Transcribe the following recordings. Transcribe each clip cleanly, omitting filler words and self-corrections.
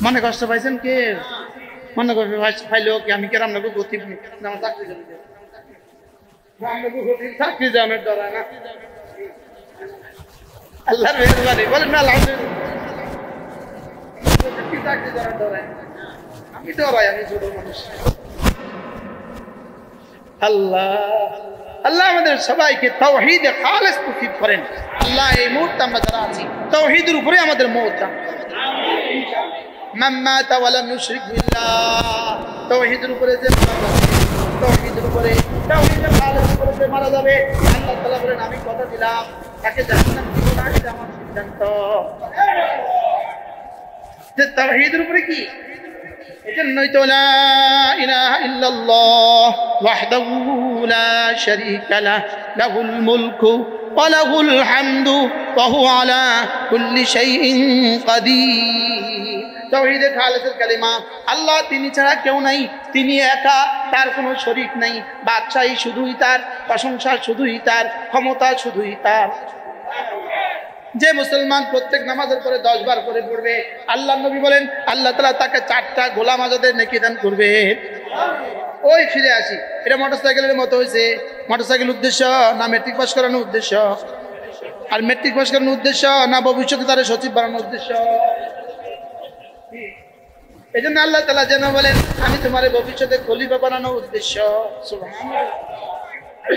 মনে কষ্ট পাইছেন কে? মনে কষ্ট পাইলেও কি আমি কেরাম নাকি গতি আমার চাকরি চলে যায়, চাকরি জানার ডরা না। আল্লাহর মেহরবানি বলেন না চাকরি জানার ডরাই, আমি ডরাই, আমি ছোট মানুষ। আল্লাহ আল্লাহ আমাদের সবাইকে তাওহীদে খালেস নসিব করেন। আল্লাহ এই মুহূর্তে আমরা যারা আছি তাওহীদের উপরে আমাদের মওত দান। মান মাতা ওয়া লাম ইউশরিক বিল্লাহ, তাওহীদের উপরে যে মারা যাবে, তাওহীদের উপরে তাওহীদে খালেস উপরে যে মারা যাবে, আল্লাহ তাআলা বলেন আমি কথা দিলাম তাকে জান্নাত দিব না, এটা আমার সিদ্ধান্ত। যে তাওহীদের উপরে কি এজন্যই তো লা ইলাহা ইল্লাল্লাহ ওয়াহদাহু লা শারীকা লাহু লাহুল মুলকু ওয়া লাহুল হামদু ওয়া হুয়া আলা কুল্লি শাইইন কাদির। তাওহীদে খালেসের কালিমা, আল্লাহ তিনি ছাড়া কেউ নাই, তিনি একা, তার কোনো শরীক নাই, বাদশাহী শুধুই তার, প্রশংসা শুধুই তার, ক্ষমতা শুধুই তার। যে মুসলমান প্রত্যেক নামাজের পরে 10 বার করে পড়বে, আল্লাহ নবী বলেন আল্লাহ তাআলা তাকে 4টা গোলাম আজাদের নেকি দান করবে। ওই ফিরে আসি, এটা মোটরসাইকেলের মতো হয়েছে। মোটরসাইকেল উদ্দেশ্য না মেট্রিক পাস করানোর উদ্দেশ্য? আর মেট্রিক পাস করানোর উদ্দেশ্য না ভবিষ্যতে তার সচিব বানানোর উদ্দেশ্য? এই জন্য আল্লাহ তাআলা যেন বলেন আমি তোমার ভবিষ্যতে খলিফা বানানোর উদ্দেশ্য। সুবহানাল্লাহ,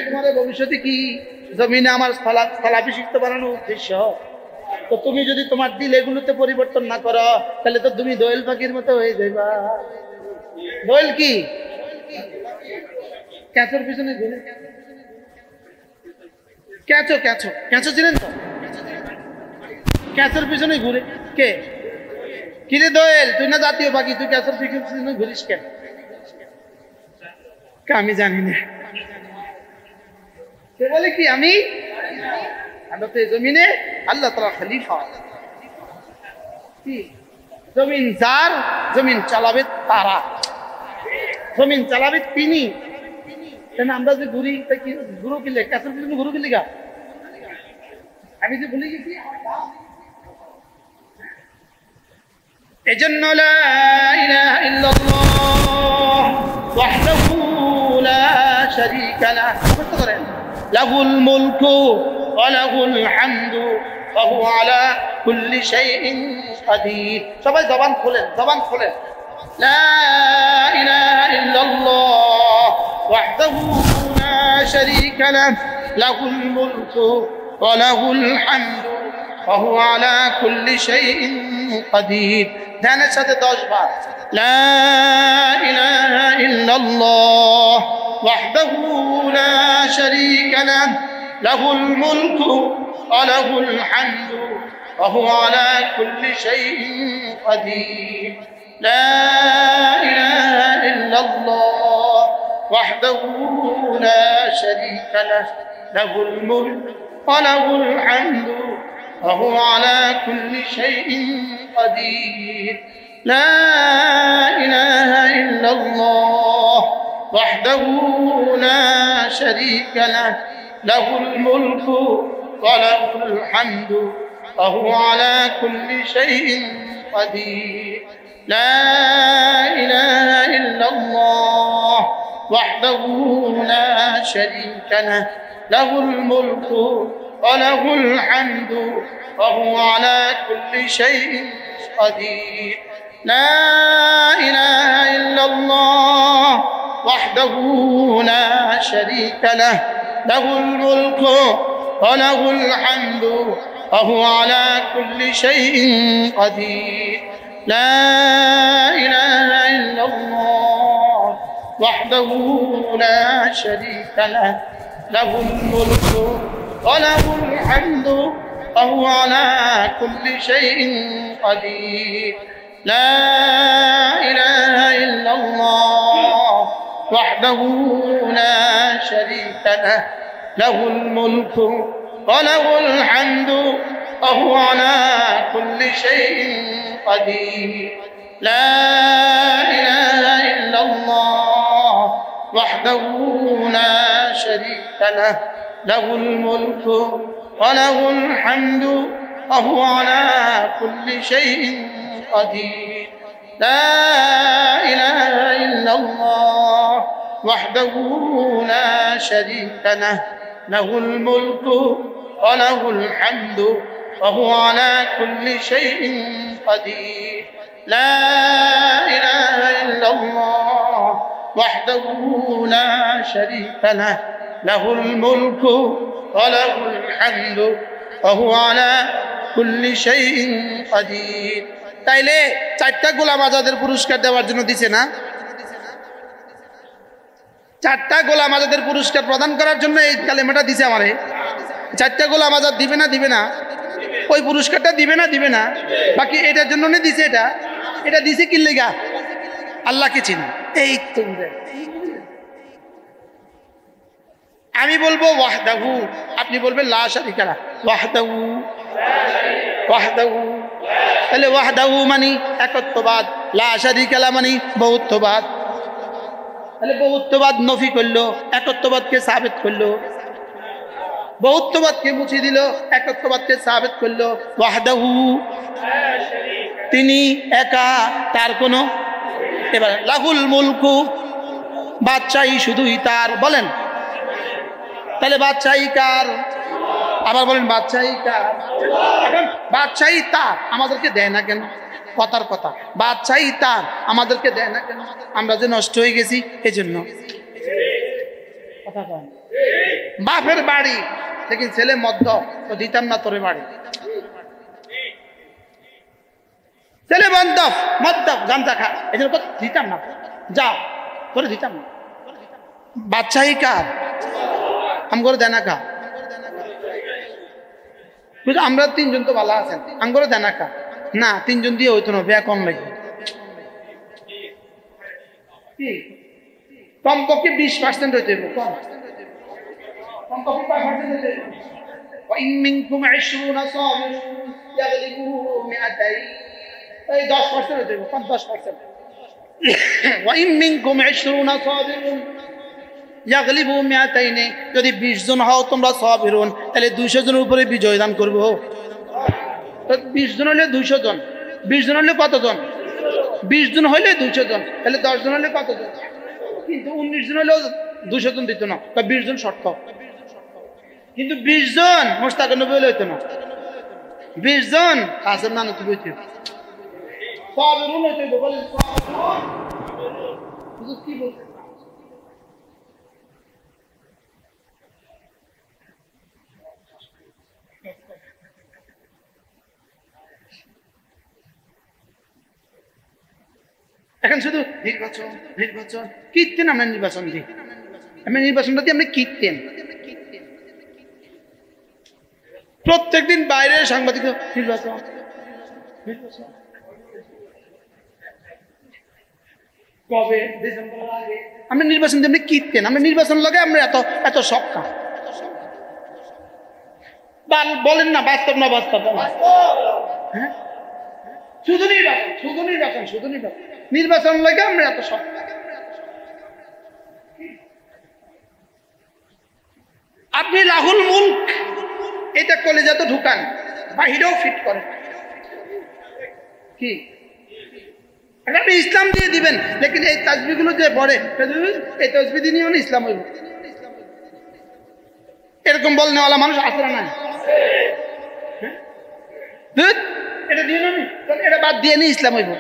তোমার ভবিষ্যতে কি জমিনে আমার স্থলাভিষিক্ত বানানোর উদ্দেশ্য। তো তুমি যদি তোমার দিল এগুলোতে পরিবর্তন না করো, তাহলে তো তুমি দোয়েল পাখির মতো হয়ে যাইবা। দোয়েল কি? ক্যাঁচোর পিছনে ঘুরে, ক্যাঁচো ক্যাঁচো ক্যাঁচো চিনেন তো? ক্যাঁচোর পিছনে ঘুরে কে? কিরে দোয়েল, তুই না জাতীয় পাখি, তুই ক্যাঁচোর পিছনে ঘুরিস কেন? আমি জানি না। সে বলে কি আমি তো জমিনে আল্লাহ তাআলা খলিফা। কি জমিন যার, জমিন চালাবে তারা, জমিন চালাবে তিনি। আমরা যে ঘুরি গুরু কিলে কাছের পিছনে গুরু কিলি গা, আমি যে ভুলে গেছি। এজন্য লা ইলাহা ইল্লাল্লাহ ওয়াহদাহু লা শারীকা লাহু করেন লাহুল মুলকু ওয়া লাহুল হামদু ওয়া হুয়া আলা কুল্লি শাইইন কাদির। সবাই জবান খোলেন, জবান খোলেন। লা ইলাহা ইল্লাল্লাহ ওয়াহদাহু লা শারীকা লাহু লাহুল মুলকু ওয়া লাহুল হামদু ওয়া হুয়া আলা কুল্লি শাইইন কাদির। ধ্যানের সাথে 10 বার লা ইলাহা ইল্লাল্লাহ ওয়াহদাহু লা শারীকা লাহু লাহুল মুলকু ওয়া লাহুল হামদু ওয়া হুয়া আলা কুল্লি শাইইন কাদির। লা ইলাহা ইল্লাল্লাহ ওয়াহদাহু লা শারীকা লাহু লাহুল মুলকু ওয়া লাহুল হামদু ওয়া হুয়া আলা কুল্লি শাইইন কাদির। লা ইলাহা ইল্লাল্লাহ ওয়াহদাহু লা শারীকা লাহু লাহুল মুলকু ওয়া লাহুল হামদু ওয়া হুয়া আলা কুল্লি শাইইন কাদির। লা ইলাহা ইল্লাল্লাহ ওয়াহদাহু লা শারীকা লাহু লাহুল মুলকু ওয়া লাহুল হামদু ওয়া হুয়া আলা কুল্লি শাইইন কাদির। লা ইলাহা ইল্লাল্লাহ ওয়াহদাহু লা শারীকা লাহু লাহুল মুলকু ওয়া লাহুল হামদু ওয়া হুয়া আলা কুল্লি শাইইন কাদির। লা ইলাহা ইল্লাল্লাহ ওয়াহদাহু লা শারীকা লাহু লাহুল মুলকু ওয়া লাহুল হামদু ওয়া হুয়া আলা কুল্লি শাইইন কাদির। লা ইলাহা ইল্লাল্লাহ ওয়াহদাহু লা শারীকা লাহু লাহুল মুলকু ওয়া লাহুল হামদু ওয়া হুয়া আলা কুল্লি শাইইন কাদির। লা ইলাহা ইল্লাল্লাহ ওয়াহদাহু লা শারীকা লাহু লাহুল মুলকু ওয়া লাহুল হামদু ওয়া হুয়া আলা কুল্লি শাইইন কাদির। لا إله إلا الله وحده لا شريك له له الملك وله الحمد وهو على كل شيء قدير لا إله إلا الله وحده لا شريك له له الملك وله الحمد وهو على كل شيء قدير তাইলে চারটা গোলাম আজাদের পুরস্কার দেওয়ার জন্য দিছে না চারটা গোলাম আজাদের পুরস্কার প্রদান করার জন্য এই কালেমাটা দিছে আমারে চারটা গোলাম আজাদ দিবে না ওই পুরস্কারটা দিবে না বাকি এটার জন্য দিছে এটা দিছে কি লেগা আল্লাহকে চিনি এই তো আমি বলবো ওয়াহদাহু আপনি বলবেন লা শারীকা লাহু ওয়াহদাহু তাহলে ওয়াহদাহু মানে একত্ববাদ লা শারীকা লাহু মানে বহুত্ববাদ তাহলে বহুত্ববাদ নফি করলো একত্ববাদকে সাবিত করলো বহুত্ববাদকে মুছে দিল একত্ববাদকে সাবিত করলো ওয়াহদাহু তিনি একা তার কোনো এবার লাহুল মুলকু বাদশাহী শুধুই তার বলেন তাহলে বাদশাহী কার আবার বলেন বাদশাহী কার এখন বাদশাহী তার আমাদেরকে দেয় না কেন কথার কথা বাদশাহী তার আমাদেরকে দেয় না কেন আমরা যে নষ্ট হয়ে গেছি এজন্য কথা বলেন বাপের বাড়ি लेकिन ছেলে মদ্য তো দিতাম না তোরে বাড়ি ছেলে বন্ধ মদ্য গাঁজা খা এজন্য তো দিতাম না যাও তোরে দিতাম না বাদশাহী কার আমগরে দেনা কা বুঝ আমরা তিনজন তো ভালো আছেন আমগরে দেনা কা না তিনজন দিয়ে হইতো না ব্যয় কম লাগবে কি কমপক্ষে 20% হইতে হবে কমপক্ষে 5% হইতে হবে وإن منكم 20 صابرون يغلبوا 200 এই 10% হইতে হবে 10% وإن منكم 20 صابرون يغلبوا 200 যদি 20 জন হও তোমরা সাবিরুন তাহলে 200 জনের উপরে বিজয় দান করব তো 20 জন হলে 200 জন 20 জন হলে কতজন 20 জন হলে 200 জন তাহলে 10 জন হলে কতজন কিন্তু 19 জন হলে 200 জন দিত না তো 20 জন শর্ত কিন্তু 20 জন মুস্তাক নবী হলে হইতো না 20 জন কাসেম না নবী হইতো সাবিরুন হইতো বলেন সাবিরুন কি বলতে এখন শুধু নির্বাচন কীর্তেন আমরা নির্বাচন দিই আমরা নির্বাচনটা দিই আমরা কীর্তেন প্রত্যেকদিন বাইরে সাংবাদিক নির্বাচন কবে আমরা নির্বাচন দিই আমরা কীর্তেন আমরা নির্বাচন লাগে আমরা এত সক্কা বলেন না বাস্তব না বাস্তব হ্যাঁ শুধু নির্বাচন নির্বাচন লাগে আমরা এত সব আপনি লাহুল মুলক এটা কলেজে তো ঢুকান বাহিরেও ফিট করেন কি আপনি ইসলাম দিয়ে দিবেন লেকিন এই তাসবিহগুলো যে পড়ে এই তাসবিহ দিয়ে নিয়েও ইসলাম হইব এরকম বলনেওয়ালা মানুষ আছে না এটা দিয়ে নি এটা বাদ দিয়ে নি ইসলাম হইব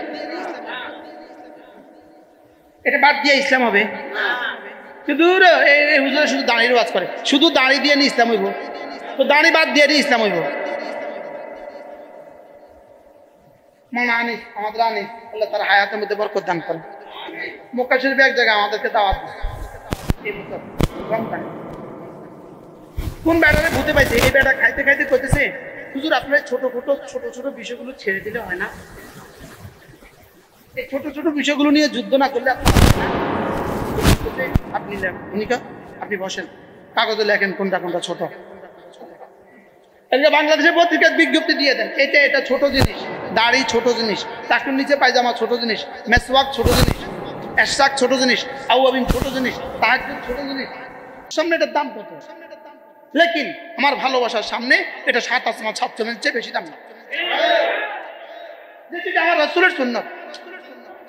এটা বাদ দিয়ে ইসলাম হবে শুধু এই হুজুরে শুধু দাঁড়িয়ে ওয়াজ করে শুধু দাঁড়িয়ে দিয়ে নি ইসলাম হইব তো দাঁড়ি বাদ দিয়ে নি ইসলাম হইব মানা আনিস আমাদের আনিস আল্লাহ তার হায়াতের মধ্যে বরকত দান করে মক্কা শরীফে এক জায়গায় আমাদেরকে দাওয়াত কোন ব্যাটারে ভূতে পাইছে এই ব্যাটা খাইতে খাইতে করতেছে হুজুর আপনার ছোট ছোট বিষয়গুলো ছেড়ে দিলে হয় না এই ছোট বিষয়গুলো নিয়ে যুদ্ধ না করলে আপনি আপনি বসেন কাগজে লেখেন কোনটা ছোট বাংলাদেশের পত্রিকার বিজ্ঞপ্তি দিয়ে দেন এটা ছোট জিনিস দাড়ি ছোট জিনিস চাকরির নিচে পায়জামা ছোট জিনিস মেসওয়াক ছোট জিনিস এশরাক ছোট জিনিস আউয়াবিন ছোট জিনিস তাহাজ্জুদ ছোট জিনিস সামনে এটার দাম কত লেকিন আমার ভালোবাসার সামনে এটা 7 আসমান 7 জনের চেয়ে বেশি দাম না যেটা আমার রাসূলের সুন্নাত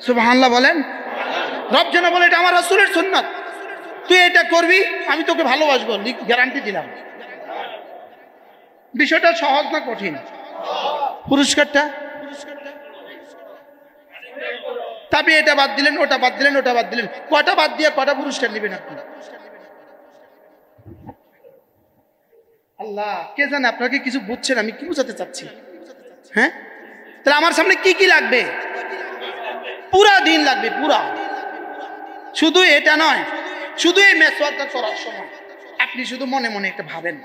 সুবহানাল্লাহ বলেন। রব যেন বলে এটা আমার রাসূলের সুন্নাত, তুই এটা করবি আমি তোকে ভালোবাসবো, গ্যারান্টি দিলাম। বিষয়টা সহজ না কঠিন? পুরস্কারটা তবে এটা বাদ দিলেন, ওটা বাদ দিলেন, ওটা বাদ দিলেন, কটা বাদ দিয়ে কটা পুরস্কার নেবেন আপনি? আল্লাহ কে জানে আপনাকে কিছু বুঝছেন আমি কি বোঝাতে চাচ্ছি। হ্যাঁ, তাহলে আমার সামনে কি কি লাগবে? পুরা দিন লাগবে, পুরা। শুধু এটা নয়, শুধু এই মেসওয়াকটা করার সময় আপনি শুধু মনে মনে একটা ভাবেন,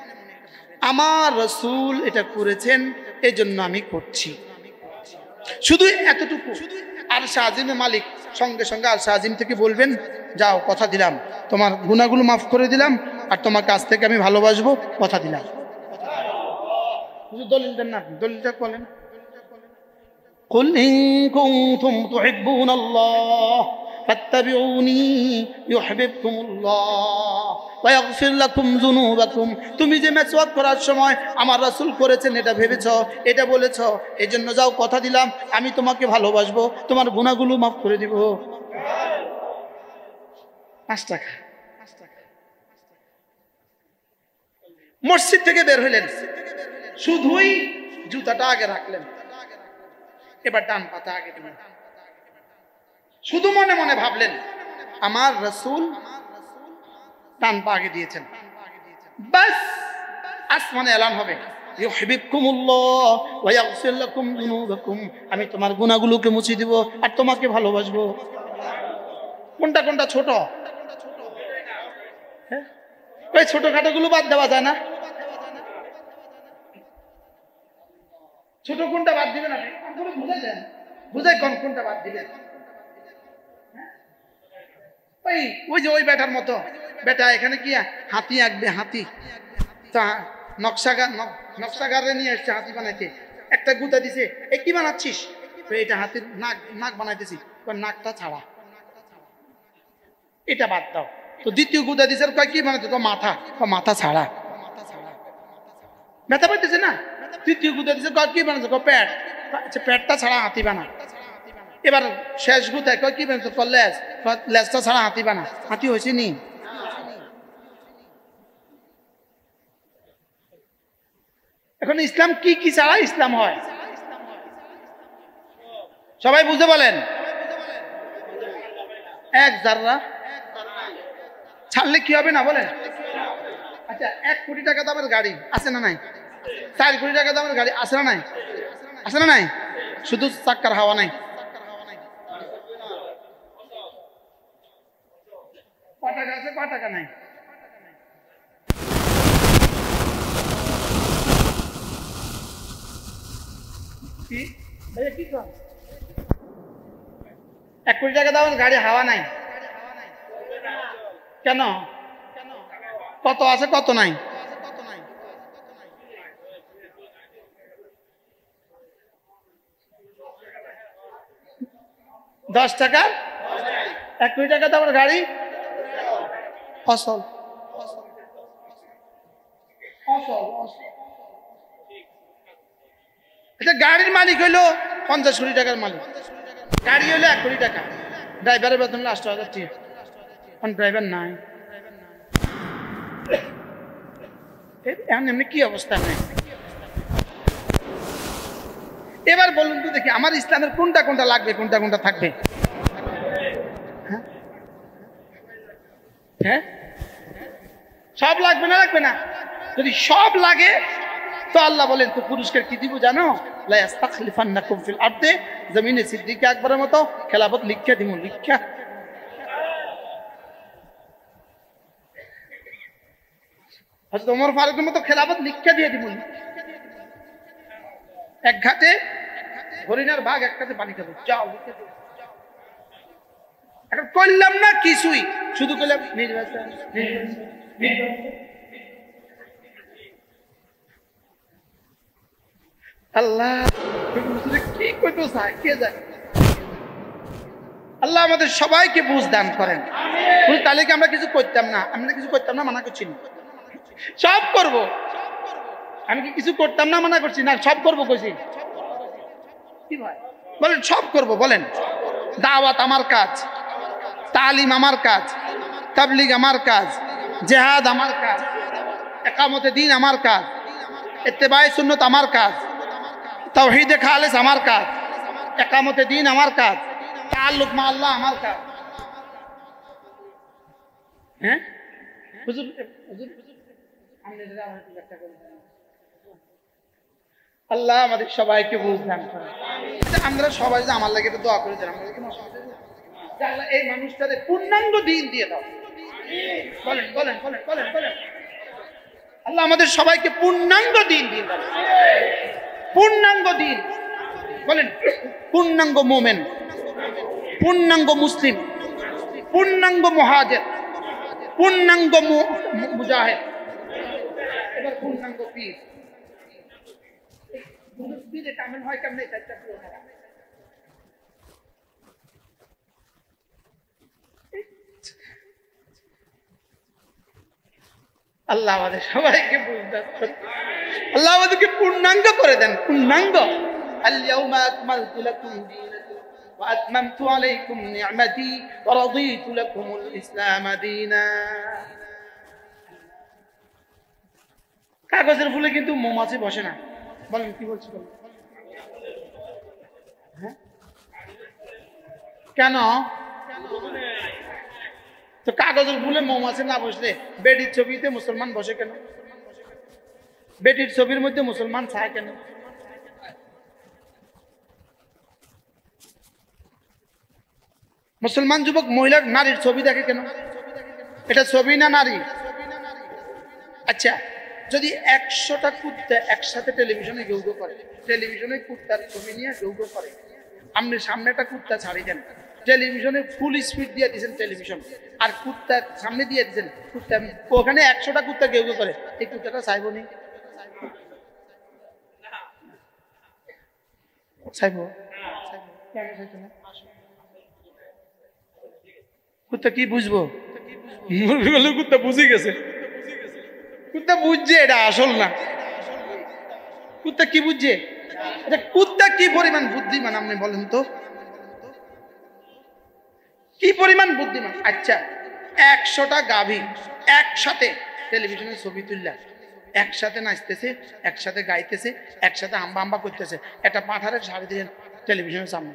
আমার রাসূল এটা করেছেন এই জন্য আমি করছি, শুধু এতটুকু। আর শাহজিমের মালিক সঙ্গে সঙ্গে আর শাহজিম থেকে বলবেন, যাও কথা দিলাম তোমার গুনাহগুলো মাফ করে দিলাম, আর তোমার কাছ থেকে আমি ভালোবাসবো, কথা দিলাম। দলিল দেন না, দলিলটা বলেন। কুল ইন কুনতুম তুহিব্বুনাল্লাহ ফাত্তাবিউনি ইউহিব্বুকুমুল্লাহ ওয়া ইয়াগফির লাকুম যুনুবাকুম। তুমি যে মেসওয়াক করার সময় আমার রাসূল করেছেন এটা ভেবেছো, এটা বলেছো, এজন্য যাও কথা দিলাম আমি তোমাকে ভালোবাসবো, তোমার গুনাহগুলো মাফ করে দিব। 5 টাকা। মসজিদ থেকে বের হইলেন, শুধুই জুতাটা আগে রাখলেন, এবার ডান পাতা আগে দিলেন, শুধু মনে মনে ভাবলেন আমার রাসূল ডান পা আগে দিয়েছেন, বাস আসমানে এলান হবে ইউহিব্বুকুমুল্লাহ ওয়া ইয়াগফির লাকুম যুনুবাকুম, আমি তোমার গুনাহগুলোকে মুছে দিব আর তোমাকে ভালোবাসবো। কোনটা কোনটা ছোট? হ্যাঁ, ওই ছোটখাটো গুলো বাদ দেওয়া যায় না? ছোট কোনটা বাদ দিবেন আপনি? বুঝাই দেন, বুঝাই কোনটা বাদ দিবেন। ওই যে ওই বেটার মতো, বেটা এখানে কি হাতি আঁকবে, হাতি তা নকশাগারে নিয়ে আসছে হাতি বানাইতে, একটা গুতা দিছে, এ কি বানাচ্ছিস? এটা হাতির নাক বানাইতেছি, নাকটা ছাড়া, এটা বাদ দাও। তো দ্বিতীয় গুতা দিছে, কি বানাইতে? মাথা ছাড়া, ব্যথা পাইতেছে না? তৃতীয় গুতা দিছে, কি বানাচ্ছে? পেট, পেটটা ছাড়া হাতি বানা। এবার শেষ গুতায় কি বানাচ্ছে? লেজ, লেজটা ছাড়া হাতি বানা। হাতি হয়েছে নি? এখন ইসলাম কি কি ছাড়া ইসলাম হয়? সবাই বুঝে বলেন। এক জাররা ছাড়লে কি হবে না বলেন? আচ্ছা, 1 কোটি টাকা দামের গাড়ি আছে না নাই? 4 কোটি টাকা দামের গাড়ি আছে না নাই? আছে না নাই? শুধু চাক্কার হাওয়া নাই। কয় টাকা আছে, কয় টাকা নাই? কি 1 কোটি টাকা দামের গাড়ি হাওয়া নাই কেন? কত আছে কত নাই? 10 টাকা 1 কোটি টাকা দামের গাড়ি অসল। আচ্ছা, গাড়ির মালিক হইলো 50 কোটি টাকার মালিক, গাড়ি হইলো 1 কোটি টাকা, ড্রাইভারের বেতন হলো 8,000 টাকা, ড্রাইভার নাই। এমনি কি অবস্থা নেই? এবার বলুন তো দেখি, আমার ইসলামের কোনটা কোনটা লাগবে, কোনটা কোনটা থাকবে? হ্যাঁ, সব লাগবে না? লাগবে না? যদি সব লাগে তো আল্লাহ বলেন তো পুরস্কার কি দিব জানো? লা ইস্তাখলিফান্নাকুম ফিল আরদি, জমিনে সিদ্দিক আকবরের মতো খেলাফত লিখা দিব, লিখা। হযরত ওমর ফারুকের মতো খেলাফত লিখা দিয়ে দিব। এক ঘাটে হরিণের ভাগ, এক ঘাটে পানি খাবো, যাও লিখে দিও। এখন করলাম না কিছুই, শুধু করলাম নির্বাচন। আল্লাহ কি করতে চায় কে জানে? আল্লাহ আমাদের সবাইকে বুঝ দান করেন। তাহলে কি আমরা কিছু করতাম না? আমরা কিছু করতাম না, মানা করছি না, সব করব। আমি কি কিছু করতাম না, মানা করছি না, সব করবো কইছি। কি ভাই বলেন, সব করব বলেন? দাওয়াত আমার কাজ, তালিম আমার কাজ, তাবলীগ আমার কাজ, জিহাদ আমার কাজ, ইকামতে দ্বীন আমার কাজ, ইত্তেবায়ে সুন্নাত আমার কাজ, তাওহীদে খালিস আমার কাজ, ইকামতে দ্বীন আমার কাজ, তাআল্লুক মা আল্লাহ আমার কাজ। হ্যাঁ হুজুর, হুজুর আল্লাহ আমাদের সবাইকে বুঝদান করেন। আমরা সবাই যে আমার লাগে দোয়া করে দেন, আল্লাহ এই মানুষটাদের পূর্ণাঙ্গ দিন দিয়ে দাও। বলেন বলেন বলেন বলেন বলেন, আল্লাহ আমাদের সবাইকে পূর্ণাঙ্গ দিন দিয়ে দাও, পূর্ণাঙ্গ দিন। বলেন পূর্ণাঙ্গ মোমেন, পূর্ণাঙ্গ মুসলিম, পূর্ণাঙ্গ মুহাজির, পূর্ণাঙ্গ মুজাহিদ, এবার পূর্ণাঙ্গ পীর। পীরে কামেল হয় কেমনে? আল্লাহ আমাদের সবাইকে বুঝতে, আল্লাহ আমাদেরকে পূর্ণাঙ্গ করে দেন, পূর্ণাঙ্গ। আল-ইয়াউমা আকমালতু লাকুম দীনাকুম ওয়া আতমামতু আলাইকুম নি'মাতি ওয়া রাদিতু লাকুমুল ইসলাম দীনা। কাগজের ফুলে কিন্তু মৌমাছি বসে না। বলেন কি বলছি? হ্যাঁ কেন? তো কাগজের ফুলে মৌমাছি না বসলে বেটির ছবিতে মুসলমান বসে কেন? বেটির ছবির মধ্যে মুসলমান চায় কেন? মুসলমান যুবক মহিলা নারীর ছবি দেখে কেন? এটা ছবি না নারী? আচ্ছা, যদি 100টা কুত্তা একসাথে টেলিভিশনে গেউ গেউ করে, টেলিভিশনে কুত্তার ছবি নিয়ে গেউ গেউ করে, আপনি সামনে একটা কুত্তা ছাড়ি দেন, টেলিভিশনে ফুল স্পিড দিয়ে দিয়েছেন টেলিভিশন, আর কুত্তার সামনে দিয়ে দিয়েছেন কুত্তা, ওখানে 100টা কুত্তা গেউ গেউ করে, এই কুত্তাটা চাইব নি? চাইব? কুত্তা কি বুঝবো? কুত্তা বুঝে গেছে, কুত্তা বুঝছে এটা আসল না। কুত্তা কি বুঝছে? এটা কুত্তা কি পরিমাণ বুদ্ধিমান আপনি বলেন তো, কি পরিমাণ বুদ্ধিমান? আচ্ছা, 100টা গাভী একসাথে টেলিভিশনের ছবি তুললা, একসাথে নাচতেছে, একসাথে গাইতেছে, একসাথে আম্বা আম্বা করতেছে, একটা পাঁঠারে ছাড়ি দিলেন টেলিভিশনের সামনে,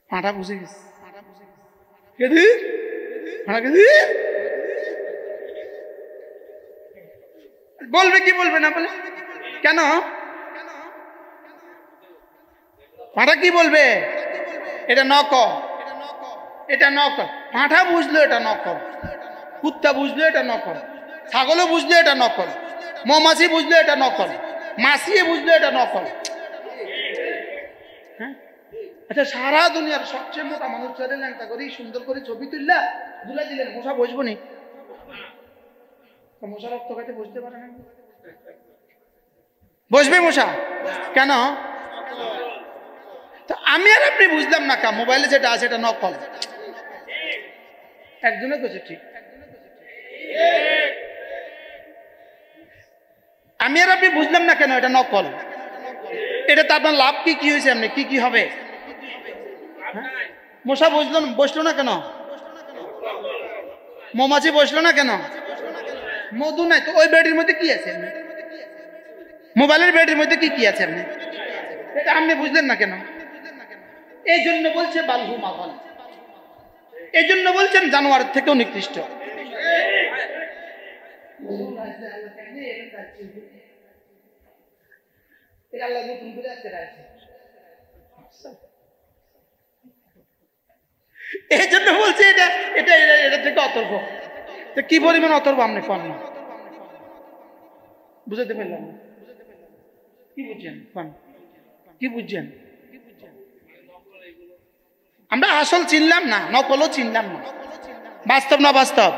পাঁঠা বুঝে গেছে। বলবে কি বলবে না বলে কেন? পাঁঠা কি বলবে? এটা নকল, এটা নকল। পাঁঠা বুঝলো এটা নকল, কুত্তা বুঝলো এটা নকল, ছাগলও বুঝলো এটা নকল, মৌমাছি বুঝলো এটা নকল, মাছিয়ে বুঝলো এটা নকল। হ্যাঁ আচ্ছা, সারা দুনিয়ার সবচেয়ে মোটা মানুষ ছেড়ে ল্যাংটা করি সুন্দর করে ছবি তুললা দুলা দিলেন, মশা বসবো নি? মশা রক্ত খাইতে বসতে পারে না, বসবে মশা কেন? তো আমি আর আপনি বুঝলাম না কা মোবাইলে যেটা আছে এটা নকল। একজনে কইছে ঠিক, আমি আর আপনি বুঝলাম না কেন এটা নকল। এটা তো আপনার লাভ কি কি হয়েছে, আপনি কি কি হবে? মশা বসলো না কেন? মৌমাছি বসলো না কেন? মধু নাই তো ওই ব্যাটির মধ্যে কি আছে? মোবাইলের ব্যাটির মধ্যে কি কি আছে আপনি এটা আপনি বুঝলেন না কেন? এই জন্য বলছে বালহু মাফাল, এই জন্য বলছেন জানোয়ারের থেকেও নিকৃষ্ট। এই জন্য বলছে এটা এটা এটা থেকে অতর্ক। কি পরিমাণ অতর্ক আপনি কন না, বুঝাতে পারলাম না। কি বুঝছেন কন, কি বুঝছেন? আমরা আসল চিনলাম না, নকলও চিনলাম না, বাস্তব না বাস্তব।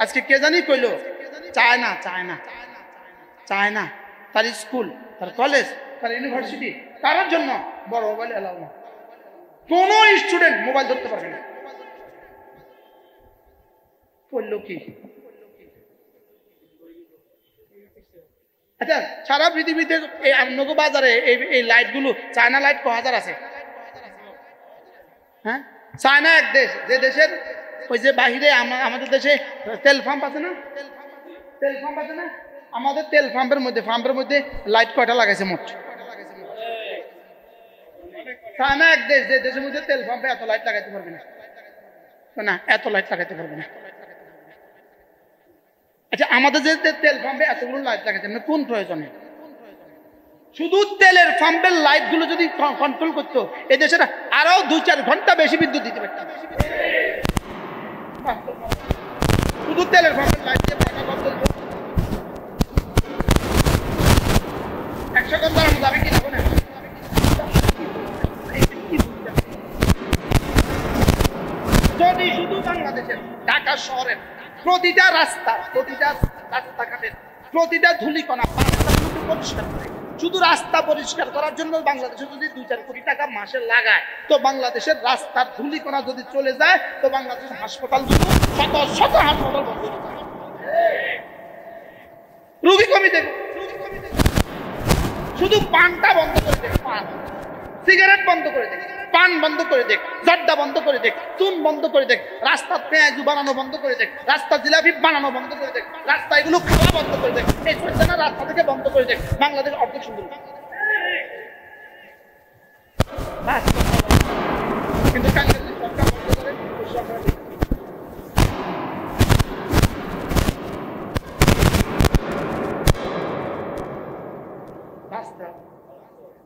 আজকে কে জানি কইলো চায় না, চায় না, চায় না, তার স্কুল, তার কলেজ, তার ইউনিভার্সিটি, কারোর জন্য বড় মোবাইল এলাও না। কোন স্টুডেন্ট মোবাইল ধরতে পারবে না। করলো কি? আচ্ছা সারা পৃথিবীতে এই আমনগো বাজারে এই লাইটগুলো চায়না লাইট ক হাজার আছে? হ্যাঁ, চায়না এক দেশ, যে দেশের ওই যে বাহিরে আমাদের দেশে তেল পাম্প আছে না, তেল পাম্প আছে না, আমাদের তেল পাম্পের মধ্যে লাইট কয়টা লাগাইছে মোট? চায়না এক দেশ, যে দেশের মধ্যে তেল পাম্পে এত লাইট লাগাইতে পারবে না, না এত লাইট লাগাইতে পারবে না। আচ্ছা আমাদের যে তেল পাম্পে এতগুলো লাইট লাগাইছে মানে কোন প্রয়োজনে? শুধু তেলের পাম্পের লাইট গুলো যদি কন্ট্রোল করতো এই দেশের আরো 2-4 ঘন্টা বেশি বিদ্যুৎ দিতে পারত। শুধু তেলের পাম্পের লাইট দিয়ে 100 ঘন্টা যাবে কি না? যদি শুধু বাংলাদেশের ঢাকা শহরের প্রতিটা রাস্তাঘাটের প্রতিটা ধূলিকণা পরিষ্কার করে, শুধু রাস্তা পরিষ্কার করার জন্য বাংলাদেশে যদি 2-4 কোটি টাকা মাসে লাগায়, তো বাংলাদেশের রাস্তার ধূলিকণা যদি চলে যায়, তো বাংলাদেশের হাসপাতালগুলো শত হাসপাতাল বন্ধ হয়ে যাবে, রোগী কমে দেবে। শুধু পানটা বন্ধ করে দেবে, পান সিগারেট বন্ধ করে দেখ, পান বন্ধ করে দেখ, জর্দা বন্ধ করে দেখ, চুন বন্ধ করে দেখ, রাস্তার পেঁয়াজু বানানো বন্ধ করে দেখ, রাস্তার জিলাপি বানানো বন্ধ করে দেখ, রাস্তা এগুলো খাওয়া বন্ধ করে দেখ, এই সজ্জানা রাস্তা থেকে বন্ধ করে দেখ, বাংলাদেশ অর্ধেক সুন্দর। কিন্তু সরকার বন্ধ করে রাস্তা।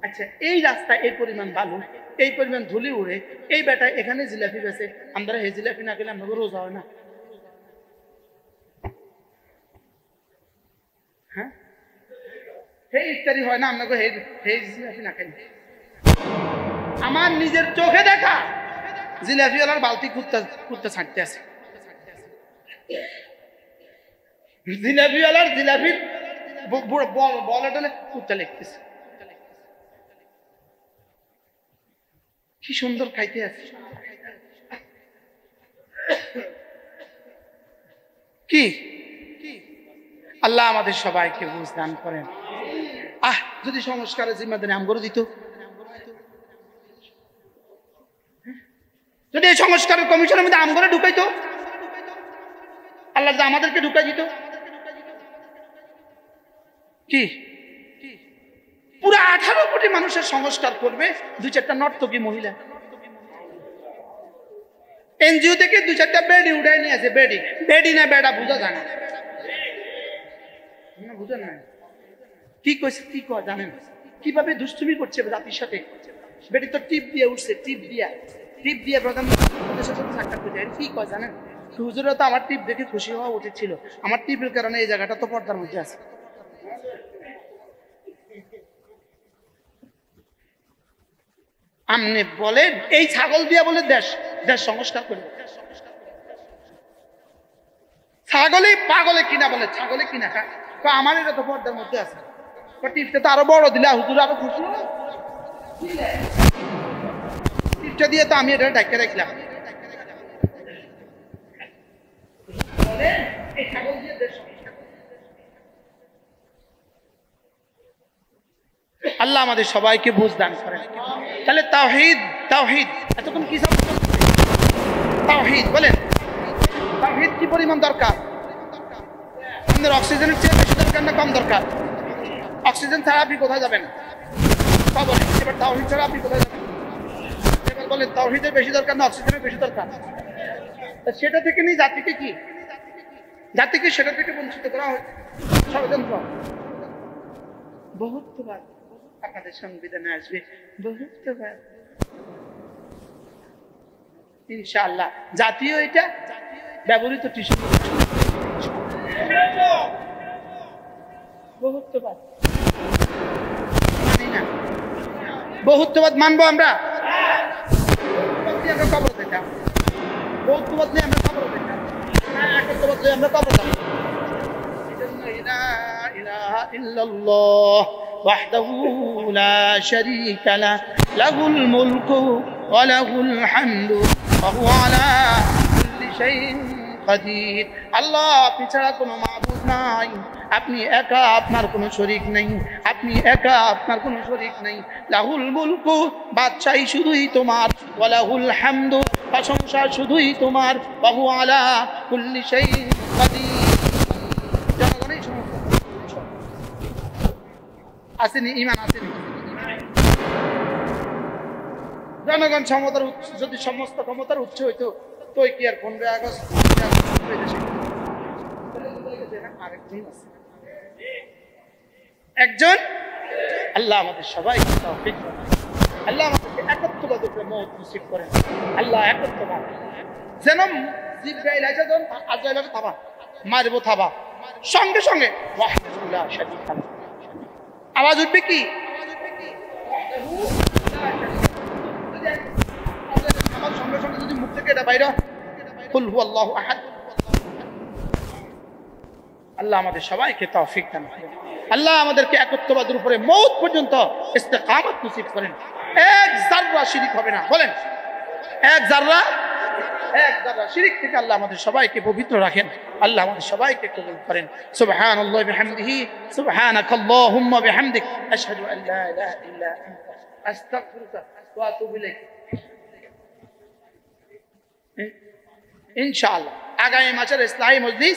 আচ্ছা এই রাস্তায় এই পরিমাণ বালু, এই পরিমাণ ধুলি উড়ে, এই বেটা এখানে জিলাপি বেছে, আমরা হে জিলাপি না খেলে আমাকে রোজা হয় না? হ্যাঁ, হে ইফতারি হয় না আপনাকে হে জিলাপি না খেলে? আমার নিজের চোখে দেখা জিলাপিওয়ালার বালতি কুত্তা ছাড়তে আছে, জিলাপিওয়ালার জিলাপির বলে টলে কুত্তা লিখতেছে। কি সুন্দর খাইতে আছে, কি আল্লাহ আমাদের সবাইকে বুঝ দান করেন। যদি সংস্কারের জিম্মাদারি আমগরে দিত, যদি এই সংস্কারের কমিশনের মধ্যে আমগরে ঢুকাইতো, আল্লাহ আমাদেরকে ঢুকাই দিত, কি পুরো 18 কোটি মানুষের সংস্কার করবে 2-4টা নর্তকী মহিলা। এনজিও থেকে 2-4টা বেডি উঠাই নিয়ে আছে, বেডি না বেড়া বুঝা যায় না, বুঝা না কি কইছে, কি কয় জানেন? কিভাবে দুষ্টুমি করছে জাতির সাথে। বেডি তো টিপ দিয়ে উঠছে, টিপ দিয়ে প্রধানমন্ত্রীর সাথে সাক্ষাৎ করছে। কি কয় জানেন? হুজুরা তো আমার টিপ দেখে খুশি হওয়া উচিত ছিল, আমার টিপের কারণে এই জায়গাটা তো পর্দার মধ্যে আছে। আপনি বলেন এই ছাগল দিয়া বলে দেশ সংস্কার করবে? ছাগলে পাগলে কিনা বলে, ছাগলে কিনা খায়, তো আমার এটা তো পর্দার মধ্যে আছে, টিপটা তো আরো বড় দিলে হুজুর আরো খুশি হলো। টিপটা দিয়ে তো আমি এটা ডাক্তার রাখলাম। আল্লাহ আমাদের সবাইকে বুঝ দান করেন। তাহলে তাওহীদ এতক্ষণ কি তাওহীদ বলেন, তাওহীদ কি পরিমাণ দরকার? আমাদের অক্সিজেনের চেয়ে বেশি দরকার না কম দরকার? অক্সিজেন ছাড়া আপনি কোথায় যাবেন? কবরে। এবার তাওহীদ ছাড়া আপনি কোথায় যাবেন? এবার বলেন তাওহীদের বেশি দরকার না অক্সিজেনের বেশি দরকার? সেটা থেকে নিয়ে জাতিকে সেটা থেকে বঞ্চিত করা হয় ষড়যন্ত্র। বহুত্ববাদ আপনাদের সংবিধানে আসবে, বহুত্ববাদ ইনশাআল্লাহ। জাতীয় এটা ব্যবহৃত টিস্যু, বহুত্ববাদ মানি না। বহুত্ববাদ মানবো আমরা? কবর দিতাম, বহুত্ববাদ নিয়ে আমরা কবর দিতাম, একত্ববাদ নিয়ে আমরা কবর দিতাম। লা ইলাহা ইল্লাল্লাহ ওয়াহদাহু লা শারীকা লাহু লাহুল মুলকু ওয়া লাহুল হামদু ওয়া হুয়া আলা কুল্লি শাইইন قدير আল্লাহ আপনি ছাড়া কোনো মাবুদ নাই, আপনি একা, আপনার কোনো শরীক নেই, আপনি একা, আপনার কোনো শরীক নেই। লাহুল মুলকু, বাদশাহী শুধুই তোমার, ওয়া লাহুল হামদু, প্রশংসা শুধুই তোমার, ওয়া হুয়া আলা কুল্লি শাইইন কাদির। জনগণই সমস্ত আসেনি, ইমান আসেনি। জনগণ ক্ষমতার যদি সমস্ত ক্ষমতার উৎস হইতো তো কি আর 15 আগস্ট একজন আল্লাহ আমাদের সবাইকে তৌফিক দান। আল্লাহ আমাদেরকে একত্ববাদ উপরে মওত নসিব করেন। আল্লাহ একত্ববাদ যেন জিবরাইল আইসা যখন আজরাইল আইসা থাবা মারবো থাবা সঙ্গে সঙ্গে ওয়াহদাহু লা শারীকা লাহু, আওয়াজ উঠবে কি? আমার সঙ্গে সঙ্গে যদি মুখ থেকে এটা বাইরে কুল হুয়াল্লাহু আহাদ। আল্লাহ আমাদের সবাইকে তৌফিক দান করেন। আল্লাহ আমাদেরকে একত্ববাদের উপরে মওত পর্যন্ত ইস্তেকামত নসিব করেন। এক যাররা শিরক হবে না, বলেন এক যাররা শিরক থেকে আল্লাহ আমাদের সবাইকে পবিত্র রাখেন। আল্লাহ আমাদের সবাইকে কবুল করেন। সুবহানাল্লাহি ওয়া বিহামদিহি, সুবহানাকাল্লাহুম্মা বিহামদিক, আশহাদু আন লা ইলাহা ইল্লা আনতা, আস্তাগফিরুকা ওয়া আতুবু ইলাইক। ইনশাআল্লাহ আগামী মাসের ইসলামী মজলিস